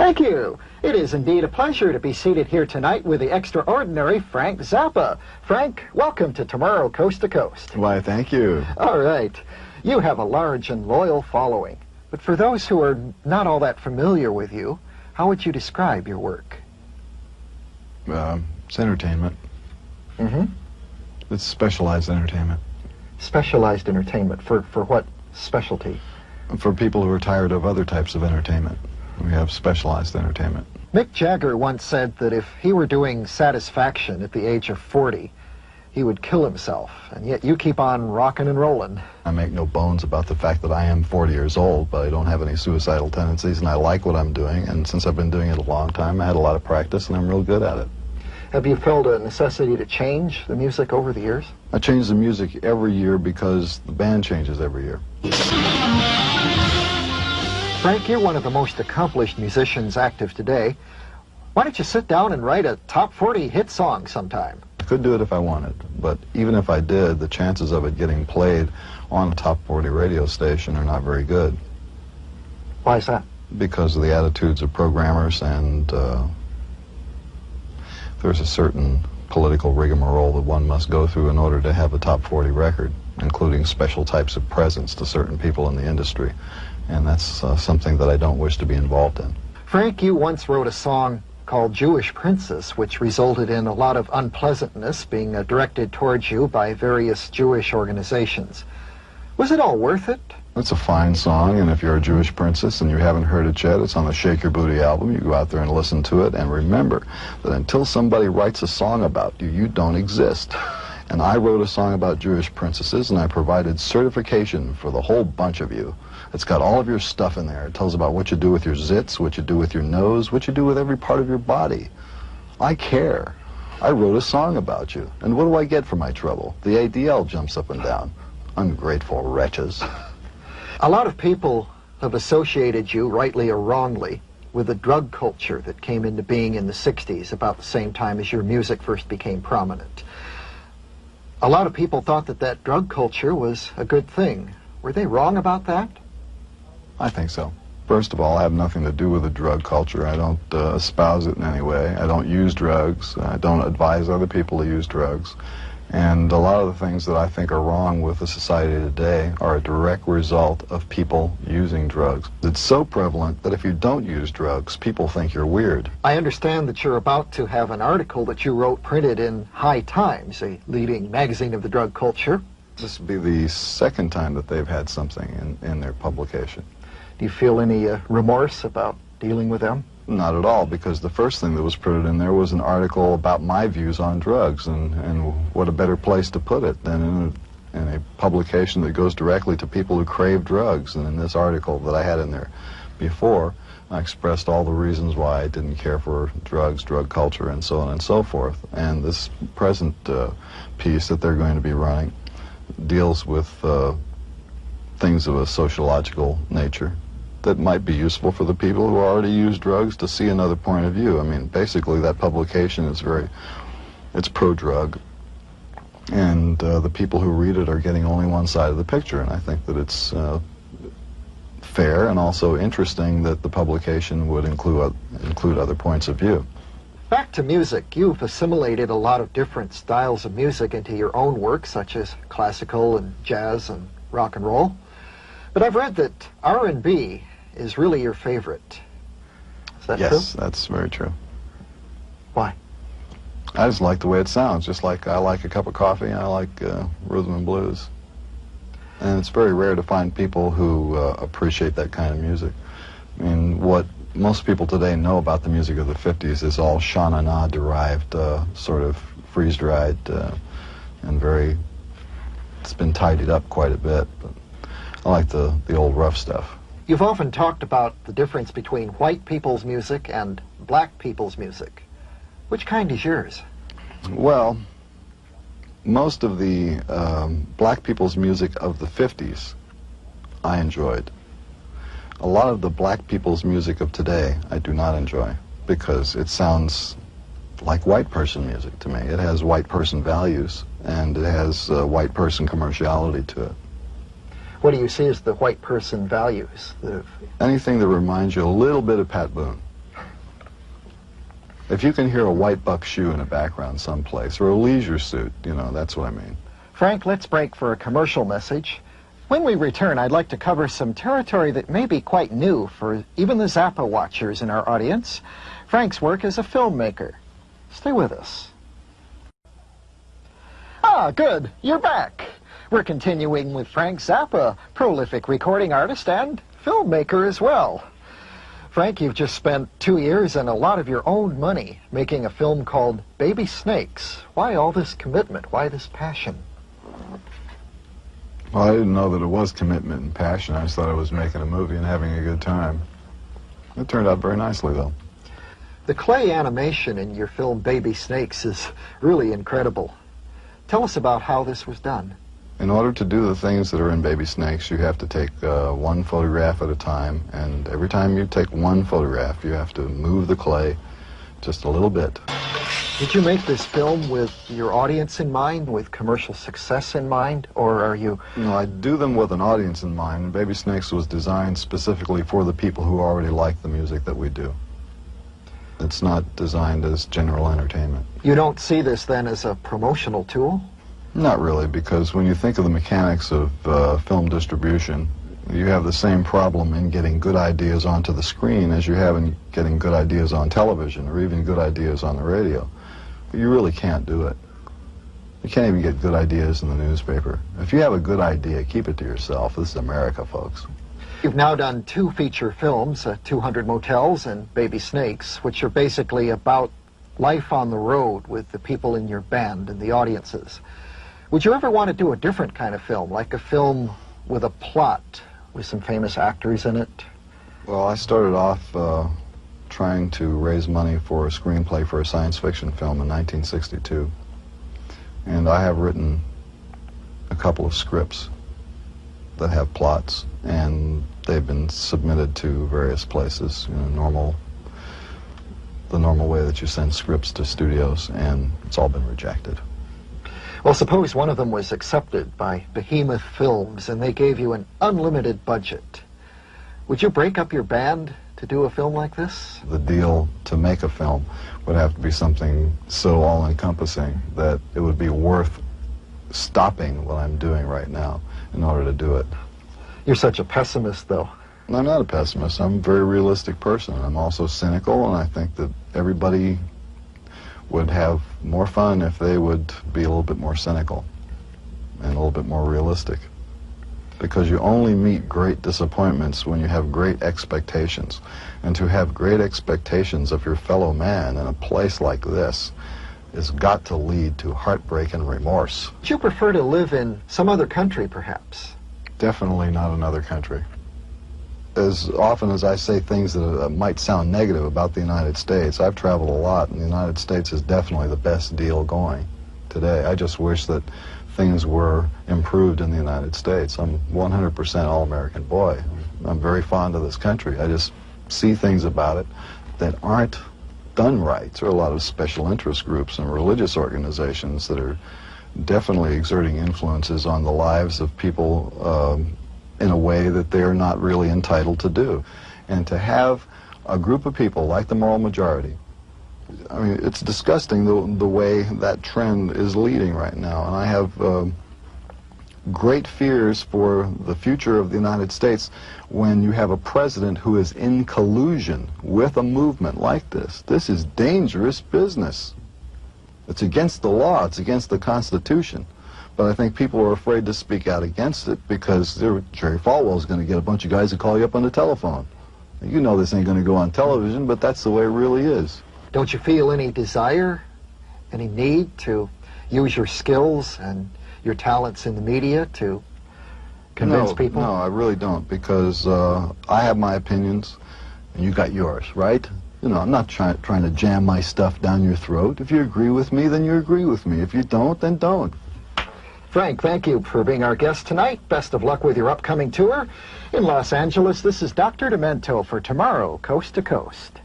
Thank you. It is indeed a pleasure to be seated here tonight with the extraordinary Frank Zappa. Frank, welcome to Tomorrow Coast to Coast. Why, thank you. All right. You have a large and loyal following. But for those who are not all that familiar with you, how would you describe your work? It's entertainment. Mm-hmm. It's specialized entertainment. Specialized entertainment. For what specialty? For people who are tired of other types of entertainment. We have specialized entertainment. Mick Jagger once said that if he were doing Satisfaction at the age of 40, he would kill himself, and yet you keep on rocking and rolling. I make no bones about the fact that I am 40 years old, but I don't have any suicidal tendencies, and I like what I'm doing, and since I've been doing it a long time, I had a lot of practice, and I'm real good at it. Have you felt a necessity to change the music over the years? I change the music every year because the band changes every year. Frank, you're one of the most accomplished musicians active today. Why don't you sit down and write a top 40 hit song sometime? I could do it if I wanted, but even if I did, the chances of it getting played on a top 40 radio station are not very good. Why is that? Because of the attitudes of programmers, and there's a certain political rigmarole that one must go through in order to have a top 40 record, including special types of presents to certain people in the industry. And that's something that I don't wish to be involved in. Frank, you once wrote a song called Jewish Princess, which resulted in a lot of unpleasantness being directed towards you by various Jewish organizations. Was it all worth it? It's a fine song, and if you're a Jewish princess and you haven't heard it yet, it's on the Shake Your Booty album. You go out there and listen to it, and remember that until somebody writes a song about you, you don't exist. And I wrote a song about Jewish princesses, and I provided certification for the whole bunch of you. It's got all of your stuff in there. It tells about what you do with your zits, what you do with your nose, what you do with every part of your body. I care. I wrote a song about you. And what do I get for my trouble? The ADL jumps up and down. Ungrateful wretches. A lot of people have associated you, rightly or wrongly, with the drug culture that came into being in the 60s, about the same time as your music first became prominent. A lot of people thought that that drug culture was a good thing. Were they wrong about that? I think so. First of all, I have nothing to do with the drug culture. I don't espouse it in any way. I don't use drugs. I don't advise other people to use drugs. And a lot of the things that I think are wrong with the society today are a direct result of people using drugs. It's so prevalent that if you don't use drugs, people think you're weird. I understand that you're about to have an article that you wrote printed in High Times, a leading magazine of the drug culture. This will be the second time that they've had something in their publication. Do you feel any remorse about dealing with them? Not at all, because the first thing that was printed in there was an article about my views on drugs, and what a better place to put it than in a publication that goes directly to people who crave drugs. And in this article that I had in there before, I expressed all the reasons why I didn't care for drugs, drug culture, and so on and so forth. And this present piece that they're going to be running deals with things of a sociological nature that might be useful for the people who already use drugs to see another point of view. I mean, basically that publication is it's pro-drug, and the people who read it are getting only one side of the picture, and I think that it's fair and also interesting that the publication would include other points of view. Back to music. You've assimilated a lot of different styles of music into your own work, such as classical and jazz and rock and roll. But I've read that R&B is really your favorite. Is that true? Yes, that's very true. Why? I just like the way it sounds, just like I like a cup of coffee, and I like rhythm and blues. And it's very rare to find people who appreciate that kind of music. I mean, what most people today know about the music of the 50s is all Sha Na Na derived, sort of freeze-dried, and it's been tidied up quite a bit. But I like the old rough stuff. You've often talked about the difference between white people's music and black people's music. Which kind is yours? Well, most of the black people's music of the 50s I enjoyed. A lot of the black people's music of today I do not enjoy, because it sounds like white person music to me. It has white person values, and it has white person commerciality to it. What do you see as the white person values? Anything that reminds you a little bit of Pat Boone. If you can hear a white buck shoe in the background someplace, or a leisure suit, you know, that's what I mean. Frank, let's break for a commercial message. When we return, I'd like to cover some territory that may be quite new for even the Zappa watchers in our audience. Frank's work as a filmmaker. Stay with us. Ah, good. You're back. We're continuing with Frank Zappa, prolific recording artist and filmmaker as well. Frank, you've just spent 2 years and a lot of your own money making a film called Baby Snakes. Why all this commitment? Why this passion? Well, I didn't know that it was commitment and passion. I just thought I was making a movie and having a good time. It turned out very nicely, though. The clay animation in your film Baby Snakes is really incredible. Tell us about how this was done. In order to do the things that are in Baby Snakes, you have to take one photograph at a time, and every time you take one photograph, you have to move the clay just a little bit. Did you make this film with your audience in mind, with commercial success in mind, or are you... You know, I do them with an audience in mind, and Baby Snakes was designed specifically for the people who already like the music that we do. It's not designed as general entertainment. You don't see this then as a promotional tool? Not really, because when you think of the mechanics of film distribution, you have the same problem in getting good ideas onto the screen as you have in getting good ideas on television or even good ideas on the radio. You really can't do it. You can't even get good ideas in the newspaper. If you have a good idea, keep it to yourself. This is America, folks. You've now done 2 feature films, 200 Motels and Baby Snakes, which are basically about life on the road with the people in your band and the audiences. Would you ever want to do a different kind of film, like a film with a plot, with some famous actors in it? Well, I started off trying to raise money for a screenplay for a science fiction film in 1962. And I have written a couple of scripts that have plots, and they've been submitted to various places, you know, the normal way that you send scripts to studios, and it's all been rejected. Well, suppose one of them was accepted by Behemoth Films and they gave you an unlimited budget. Would you break up your band to do a film like this? The deal to make a film would have to be something so all-encompassing that it would be worth stopping what I'm doing right now in order to do it. You're such a pessimist, though. I'm not a pessimist. I'm a very realistic person. I'm also cynical, and I think that everybody would have more fun if they would be a little bit more cynical and a little bit more realistic. Because you only meet great disappointments when you have great expectations. And to have great expectations of your fellow man in a place like this has got to lead to heartbreak and remorse. Would you prefer to live in some other country, perhaps? Definitely not another country. As often as I say things that might sound negative about the United States, I've traveled a lot, and the United States is definitely the best deal going today. I just wish that things were improved in the United States. I'm 100% all-American boy. I'm very fond of this country. I just see things about it that aren't done right. There are a lot of special interest groups and religious organizations that are definitely exerting influences on the lives of people in a way that they're not really entitled to do. And to have a group of people like the Moral Majority, I mean, it's disgusting the way that trend is leading right now. And I have great fears for the future of the United States when you have a president who is in collusion with a movement like this. This is dangerous business. It's against the law. It's against the Constitution. But I think people are afraid to speak out against it because Jerry Falwell is going to get a bunch of guys to call you up on the telephone. You know this ain't going to go on television, but that's the way it really is. Don't you feel any desire, any need to use your skills and your talents in the media to convince people? No, I really don't, because I have my opinions, and you got yours, right? You know, I'm not trying to jam my stuff down your throat. If you agree with me, then you agree with me. If you don't, then don't. Frank, thank you for being our guest tonight. Best of luck with your upcoming tour. In Los Angeles, this is Dr. Demento for Tomorrow, Coast to Coast.